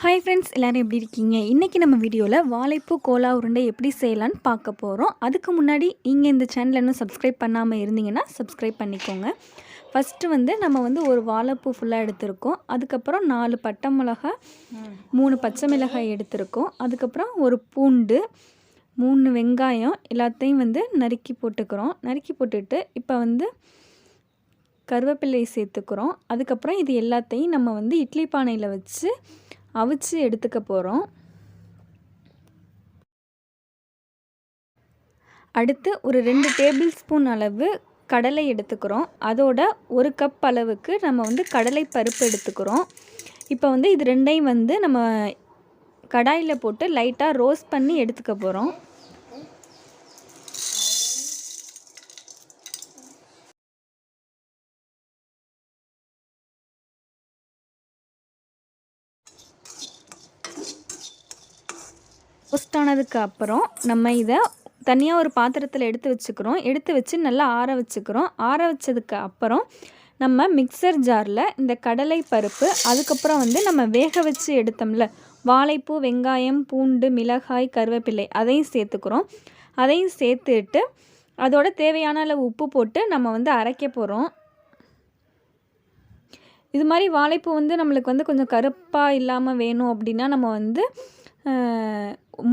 Hi friends, எல்லோரும் எப்படி இருக்கீங்க? இன்றைக்கி நம்ம வீடியோவில் வாழைப்பூ கோலா உருண்டை எப்படி செய்யலான்னு பார்க்க போகிறோம். அதுக்கு முன்னாடி நீங்கள் இந்த சேனலை இன்னும் சப்ஸ்கிரைப் பண்ணாமல் இருந்தீங்கன்னா சப்ஸ்கிரைப் பண்ணிக்கோங்க. ஃபஸ்ட்டு நம்ம ஒரு வாழைப்பூ ஃபுல்லாக எடுத்திருக்கோம். அதுக்கப்புறம் 4 பட்டை மிளகாய், 3 பச்சை மிளகாய் எடுத்திருக்கோம். அதுக்கப்புறம் ஒரு பூண்டு, 3 வெங்காயம் எல்லாத்தையும் நறுக்கி போட்டுக்கிறோம். நறுக்கி போட்டுட்டு இப்போ கருவேப்பிலை சேர்த்துக்கிறோம். அதுக்கப்புறம் இது எல்லாத்தையும் நம்ம இட்லி பானையில் வச்சு அவிச்சு எடுத்துக்க போகிறோம். அடுத்து ஒரு 2 டேபிள் ஸ்பூன் அளவு கடலை எடுத்துக்கிறோம். அதோட 1 கப் அளவுக்கு நம்ம கடலை பருப்பு எடுத்துக்கிறோம். இப்போ இது ரெண்டையும் நம்ம கடாயில் போட்டு லைட்டாக ரோஸ்ட் பண்ணி எடுத்துக்க போகிறோம். ரோஸ்ட் ஆனதுக்கு அப்புறம் நம்ம இதை தனியாக ஒரு பாத்திரத்தில் எடுத்து வச்சுக்கிறோம். எடுத்து வச்சு நல்லா ஆற வச்சுக்கிறோம். ஆற வச்சதுக்கு அப்புறம் நம்ம மிக்சர் ஜாரில் இந்த கடலை பருப்பு, அதுக்கப்புறம் நம்ம வேக வச்சு எடுத்தோம்ல வாழைப்பூ, வெங்காயம், பூண்டு, மிளகாய், கருவேப்பிலை அதையும் சேர்த்துக்கிறோம். அதையும் சேர்த்துட்டு அதோட தேவையான அளவு உப்பு போட்டு நம்ம அரைக்க போகிறோம். இது மாதிரி வாழைப்பூ நம்மளுக்கு கொஞ்சம் கருப்பாக இல்லாமல் வேணும் அப்படின்னா நம்ம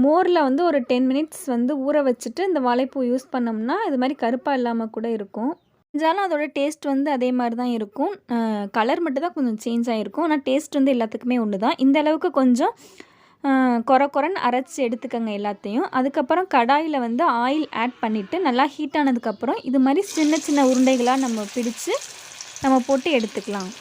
மோரில் ஒரு 10 மினிட்ஸ் ஊற வச்சுட்டு இந்த வாழைப்பூ யூஸ் பண்ணோம்னா இது மாதிரி கருப்பாக இல்லாமல் கூட இருக்கும். செஞ்சாலும் அதோட டேஸ்ட் அதே மாதிரி தான் இருக்கும். கலர் மட்டும் தான் கொஞ்சம் சேஞ்ச் ஆகிருக்கும். ஆனால் டேஸ்ட் எல்லாத்துக்குமே ஒன்று தான். இந்த அளவுக்கு கொஞ்சம் கொரன்னு அரைச்சி எடுத்துக்கோங்க எல்லாத்தையும். அதுக்கப்புறம் கடாயில் ஆயில் ஆட் பண்ணிவிட்டு நல்லா ஹீட் ஆனதுக்கப்புறம் இது மாதிரி சின்ன சின்ன உருண்டைகளாக நம்ம பிடிச்சு நம்ம போட்டு எடுத்துக்கலாம்.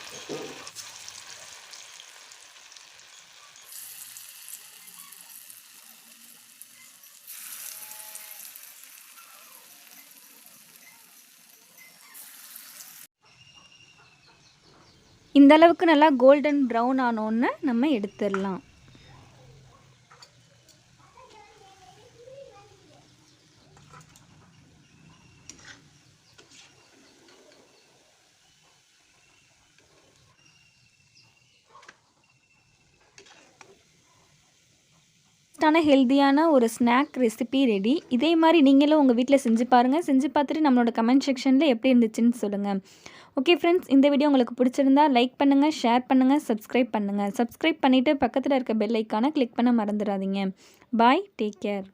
இந்த அளவுக்கு நல்லா கோல்டன் ப்ரௌன் ஆனோன்னு நம்ம எடுத்துடலாம். ஹெல்த்தியான ஒரு ஸ்நாக் ரெசிபி ரெடி. இதே மாதிரி நீங்களும் உங்கள் வீட்டில் செஞ்சு பாருங்கள். செஞ்சு பார்த்துட்டு நம்மளோட கமெண்ட் செக்ஷனில் எப்படி இருந்துச்சுன்னு சொல்லுங்கள். ஓகே ஃப்ரெண்ட்ஸ், இந்த வீடியோ உங்களுக்கு பிடிச்சிருந்தா லைக் பண்ணுங்கள், ஷேர் பண்ணுங்கள், சப்ஸ்கிரைப் பண்ணுங்கள். சப்ஸ்கிரைப் பண்ணிவிட்டு பக்கத்தில் இருக்க பெல் ஐக்கானை கிளிக் பண்ண மறந்துடாதீங்க. பாய், டேக் கேர்.